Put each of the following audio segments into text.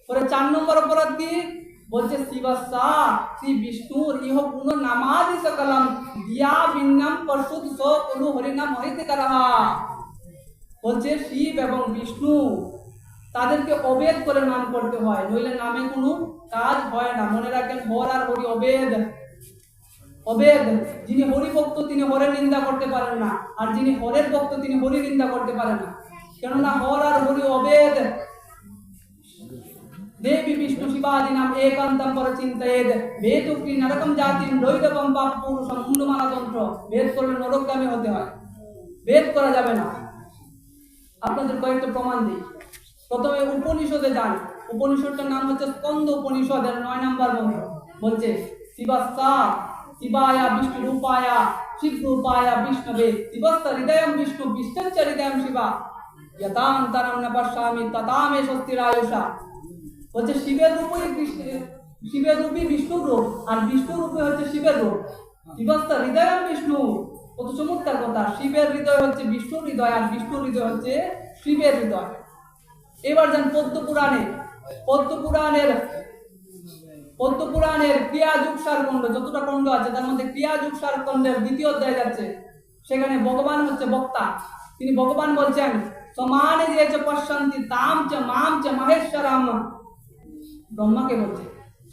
পরে 4 নম্বর অপরাধ কি বলছে, শিবসা শ্রী বিষ্ণুর ইহ পুনঃ নামাদি সকলম দিয়া বিন্নাম পরশুদ সো কুলু হরিনাম হরিতে করহা। বলছে শিব এবং বিষ্ণু তাদেরকে অবেদ করে নাম করতে হয়, নইলে নামে কোনো কাজ হয় না। মনে রাখেন, হর আর হরি অবেদ। অবেদ, যিনি হরি ভক্ত তিনি হরের নিন্দা করতে পারেন না, আর যিনি হরের ভক্ত তিনি হরি নিন্দা করতে পারেন না, কেননা হর আর হরি অবেদ। দেবী বিষ্ণু শিবাদি নাম একান্তম পর চিন্তয়েদ বেদুক্তি নরকম জাতিম দৈতবম পাপ পুরুষম মুন্ডমালা তন্ত্র। বেদ করলে নরকগামী হতে হয়, বেদ করা যাবে না। আপনাদের কয়েকটা প্রমাণ দিই। প্রথমে উপনিষদে যান, উপনিষদটার নাম হচ্ছে স্কন্দ উপনিষদ, এর 9 নম্বর মন্ত্র বলছে, শিবস্তা শিবায়া বিষ্ণু রূপায়া শিব রূপায়া বিষ্ণবে শিবস্তা হৃদয়ম বিষ্ণু বিষ্ণুচ্চ হৃদয়ম শিবা যতান্তরম ন পশ্যামি ততামে স্বস্তিরায়ুষা। বলছে শিবের রূপই শিবের রূপই বিষ্ণুর রূপ, আর বিষ্ণুর রূপে হচ্ছে শিবের রূপ। শিবস্তা হৃদয়ম বিষ্ণু, কত চমৎকার কথা। শিবের হৃদয় হচ্ছে বিষ্ণুর হৃদয়, আর বিষ্ণুর হৃদয় হচ্ছে শিবের হৃদয়। এবার যান পদ্মপুরাণে, পদ্মপুরাণের ক্রিয়া যুগসার খণ্ড, যতটা খণ্ড আছে তার মধ্যে ক্রিয়া যুগসার খণ্ডের 2য় অধ্যায় যাচ্ছে। সেখানে ভগবান হচ্ছে বক্তা, তিনি ভগবান বলছেন, সমানে যে পশ্যন্তি তাম চ মাম চ মহেশ্বরম। ব্রহ্মাকে বলছে,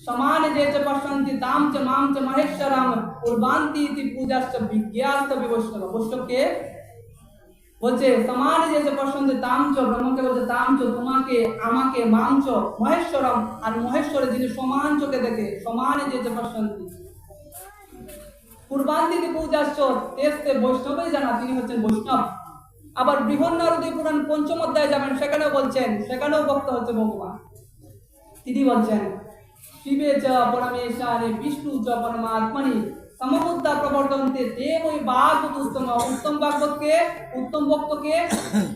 সমানে যে পশ্যন্তি তাম চ মাম চ মহেশ্বরম কুর্বান্তি ইতি পূজাশ্চ বিজ্ঞাস্ত বিবৈষ্ণব। বৈষ্ণবকে বলছে সমানে যে পশ্যন্তি তাম চ, ব্রহ্মকে বলছে তাম চ তোমাকে আমাকে, মাম চ মহেশ্বরম, আর মহেশ্বরে যিনি সমান চোখে দেখে, সমানে যে পশ্যন্তি কুর্বান্তি ইতি পূজাশ্চ, তেস্তে বৈষ্ণবই জানা, তিনি হচ্ছেন বৈষ্ণব। আবার বৃহন্নারদী পুরাণ 5ম অধ্যায় যাবেন, সেখানেও বলছেন, সেখানেও বক্তা হচ্ছে ভগবান। তিনি বলছেন, শিবে চ পরমেশ্বরে বিষ্ণু চ পরমাত্মনি সমবুদ্ধা প্রবর্তন্তে দেবই বাগবত উত্তম। উত্তম বাগবতকে, উত্তম ভক্তকে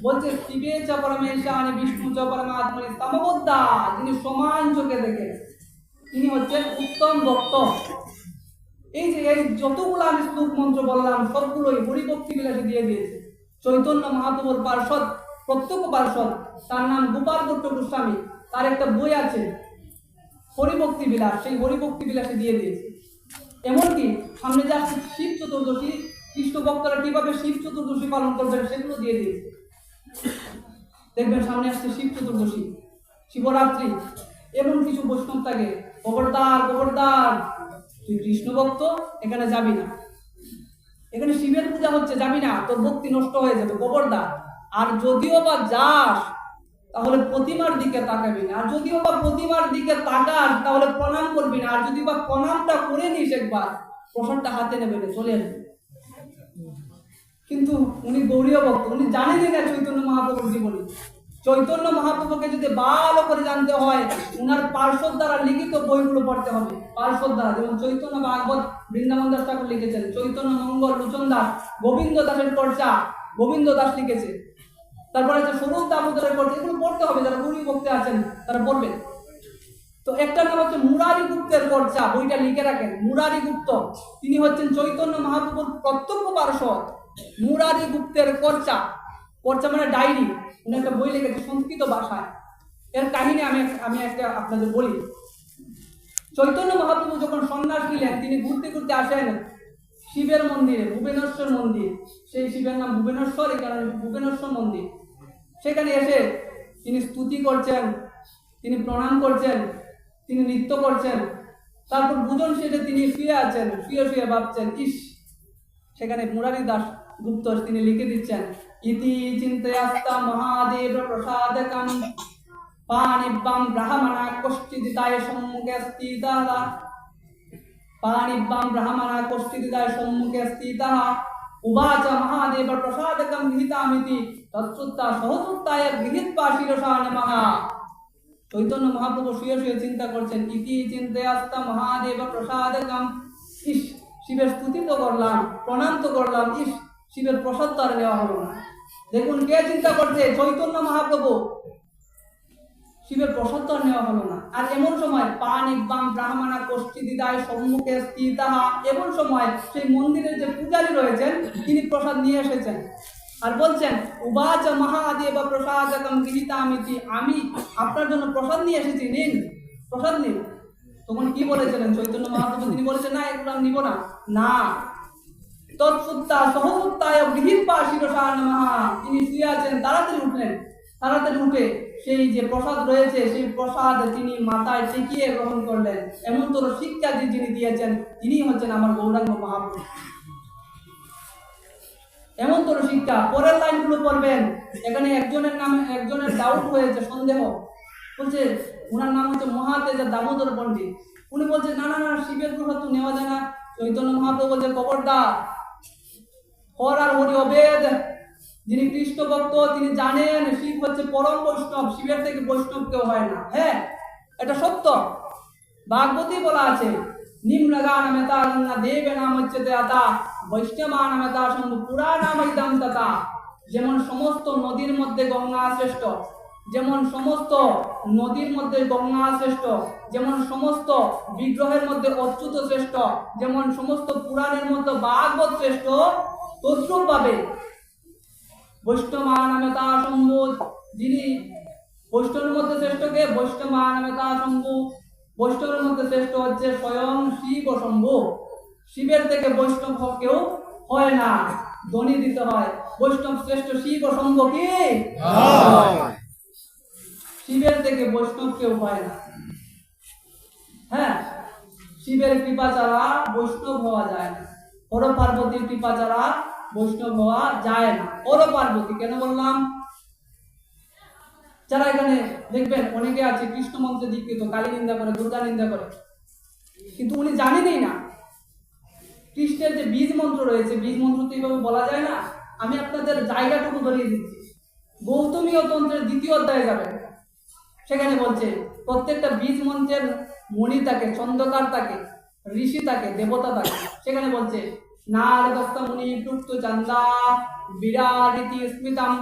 বলছে শিবে চ পরমেশ্বরে বিষ্ণু চ পরমাত্মনি সমবুদ্ধা, যিনি সমান চোখে দেখেন, তিনি হচ্ছেন উত্তম ভক্ত। এই যে এই যতগুলো আমি শ্লোক মন্ত্র বললাম সবগুলোই হরিভক্তি বিলাসে দিয়ে দিয়েছে। চৈতন্য মহাপ্রভুর পার্ষদ, প্রত্যক্ষ পার্ষদ, তার নাম গোপাল ভট্ট গোস্বামী, তার একটা বই আছে হরিভক্তি বিলাস, সেই হরিভক্তি বিলাসে দিয়ে দিয়েছে। এমনকি সামনে যে আসছে শিব চতুর্দশী, কৃষ্ণ ভক্তরা কিভাবে শিব চতুর্দশী পালন করবেন সেগুলো দিয়ে দিয়েছে। দেখবেন সামনে আসছে শিব চতুর্দশী, শিবরাত্রি। এমন কিছু বৈষ্ণব থাকে, খবরদার খবরদার, তুই কৃষ্ণ ভক্ত, এখানে যাবি না, এখানে শিবের পূজা হচ্ছে, যাবি না, তোর ভক্তি নষ্ট হয়ে যাবে, খবরদার। আর যদিও বা যাস তাহলে প্রতিমার দিকে তাকাবি না, আর যদিও বা প্রতিমার দিকে তাকাস তাহলে প্রণাম করবি না, আর যদি বা প্রণামটা করে নিস একবার, প্রসাদটা হাতে নেবে না, চলে আসবে। কিন্তু উনি গৌড়ীয় ভক্ত, উনি জানেনই না চৈতন্য মহাপ্রভুর জীবনী। চৈতন্য মহাপ্রভুকে যদি ভালো করে জানতে হয়, উনার পার্শ্বদ দ্বারা লিখিত বইগুলো পড়তে হবে, পার্শ্বদ দ্বারা। যেমন চৈতন্য ভাগবত বৃন্দাবন দাস ঠাকুর লিখেছেন, চৈতন্য মঙ্গল লোচন দাস, গোবিন্দ দাসের চর্চা গোবিন্দ দাস লিখেছে, তারপরে যে স্বরূপ দামোদরের চর্চা, এগুলো পড়তে হবে। যারা গৌড়ী ভক্তে আছেন তারা পড়বেন। তো একটা নাম হচ্ছে মুরারি গুপ্তের চর্চা, বইটা লিখে রাখেন। মুরারি গুপ্ত তিনি হচ্ছেন চৈতন্য মহাপ্রভুর প্রত্যক্ষ পার্শ্বদ। মুরারি গুপ্তের চর্চা, চর্চা মানে ডায়েরি, উনি একটা বই লিখেছে সংস্কৃত ভাষায়। এর কাহিনী আমি একটা আপনাদের বলি। চৈতন্য মহাপ্রভু যখন সন্ন্যাস নিলেন, তিনি ঘুরতে ঘুরতে আসেন শিবের মন্দিরে, ভুবনেশ্বর মন্দির, সেই শিবের নাম ভুবনেশ্বর, এই কারণে ভুবনেশ্বর মন্দির। সেখানে এসে তিনি স্তুতি করছেন, তিনি প্রণাম করছেন, তিনি নৃত্য করছেন। তারপর ভোজন শেষে তিনি শুয়ে আছেন, শুয়ে শুয়ে ভাবছেন, ইস। সেখানে মুরারি দাস গুপ্ত তিনি লিখে দিচ্ছেন, ইতি চিন্তয়াস্তা মহাদেব প্রসাদকম পানিব্বাম ব্রাহ্মণা কষ্টিদিতায় সম্মুখে স্থিতঃ, পানিব্বাম ব্রাহ্মণা কষ্টিদিতায় সম্মুখে স্থিতঃ উবাচ মহাদেব প্রসাদকম গৃহীতামিতি তৎসুত্তা সহসুত্তায় গৃহীত্বা শিরসা নমঃ। চৈতন্য মহাপ্রভু শুয়ে শুয়ে চিন্তা করছেন, ইতি চিন্তয়াস্তা মহাদেব প্রসাদকম, ইস শিবের স্তুতি তো করলাম, প্রণাম তো করলাম, ইস শিবের প্রসাদ তো আর নেওয়া হলো না। দেখুন কে চিন্তা করছে, চৈতন্য মহাপ্রভু, শিবের প্রসাদ তো আর নেওয়া হলো না। আর এমন সময় পানিব্বাম ব্রাহ্মণা কষ্টিদিতায় সম্মুখে স্থিতঃ, এমন সময় সেই মন্দিরের যে পূজারী রয়েছেন তিনি প্রসাদ নিয়ে এসেছেন। আর বলছেন উবাচ মহাদেব প্রসাদকম গৃহীতামিতি, আমি আপনার জন্য প্রসাদ নিয়ে এসেছি, নিন প্রসাদ নিন। তখন কি বলেছিলেন চৈতন্য মহাপ্রভু? তিনি বলেছেন না, এগুলো আমি নিব না। না, তৎসুত্তা সহসুত্তায় গৃহীত্বা শিরসা নমঃ। তিনি শুয়ে আছেন, তাড়াতাড়ি উঠলেন, তাড়াতাড়ি উঠে সেই যে প্রসাদ রয়েছে সেই প্রসাদ তিনি মাথায় টেকিয়ে গ্রহণ করলেন। এমন তোর শিক্ষা যিনি দিয়েছেন তিনি হচ্ছেন আমার গৌরাঙ্গ মহাপ্রভু। এমন তোর শিক্ষা। পরের লাইনগুলো পড়বেন, এখানে একজনের ডাউট হয়েছে, সন্দেহ, বলছে ওনার নাম হচ্ছে মহাতেজ দামোদর পণ্ডিত। উনি বলছে না না না, শিবের প্রসাদ তো নেওয়া যায় না। চৈতন্য মহাপ্রভু বলছে খবরদার, হর আর হরি অবেদ। যিনি কৃষ্ণ ভক্ত তিনি জানেন শিব হচ্ছে পরম বৈষ্ণব, শিবের থেকে বৈষ্ণব কেউ হয় না। হ্যাঁ, এটা সত্য। ভাগবতী বলা আছে নিম্নগা নামেতা গঙ্গা দেবে নাম হচ্ছে দেতা বৈষ্ণবা নামেতা শম্ভু পুরা নাম ইদম তথা। যেমন সমস্ত নদীর মধ্যে গঙ্গা শ্রেষ্ঠ, যেমন সমস্ত নদীর মধ্যে গঙ্গা শ্রেষ্ঠ, যেমন সমস্ত বিগ্রহের মধ্যে অচ্যুত শ্রেষ্ঠ, যেমন সমস্ত পুরাণের মধ্যে ভাগবত শ্রেষ্ঠ, তদ্রূপ ভাবে বৈষ্ণবা নামেতা শম্ভু, যিনি বৈষ্ণবের মধ্যে শ্রেষ্ঠকে বৈষ্ণবা নামেতা শম্ভু। বৈষ্ণবের মধ্যে শ্রেষ্ঠ হচ্ছে স্বয়ং শিব ও শম্ভু। শিবের থেকে বৈষ্ণব কেউ হয় না, ধ্বনি দিতে হয় বৈষ্ণব শ্রেষ্ঠ শিব ও শম্ভু কি? শিবের থেকে বৈষ্ণব কেউ হয় না। হ্যাঁ, শিবের কৃপা ছাড়া বৈষ্ণব হওয়া যায় না, হর পার্বতীর কৃপা ছাড়া বৈষ্ণব হওয়া যায় না। হর পার্বতী কেন বললাম? যারা এখানে দেখবেন অনেকে আছে কৃষ্ণ মন্ত্রে দীক্ষিত, কালী নিন্দা করে, দুর্গা নিন্দা করে, কিন্তু উনি জানেনই না কৃষ্ণের যে বীজ মন্ত্র রয়েছে, বীজ মন্ত্র তো এইভাবে বলা যায় না। আমি আপনাদের জায়গাটুকু ধরিয়ে দিচ্ছি। গৌতমীয় তন্ত্রের 2য় অধ্যায়ে যাবেন, সেখানে বলছে প্রত্যেকটা বীজ মন্ত্রের মণি থাকে, ছন্দকার থাকে, ঋষি থাকে, দেবতা থাকে। সেখানে বলছে নারদস্ত মুনি প্রুক্ত চন্দা বিরারিতি স্মিতাম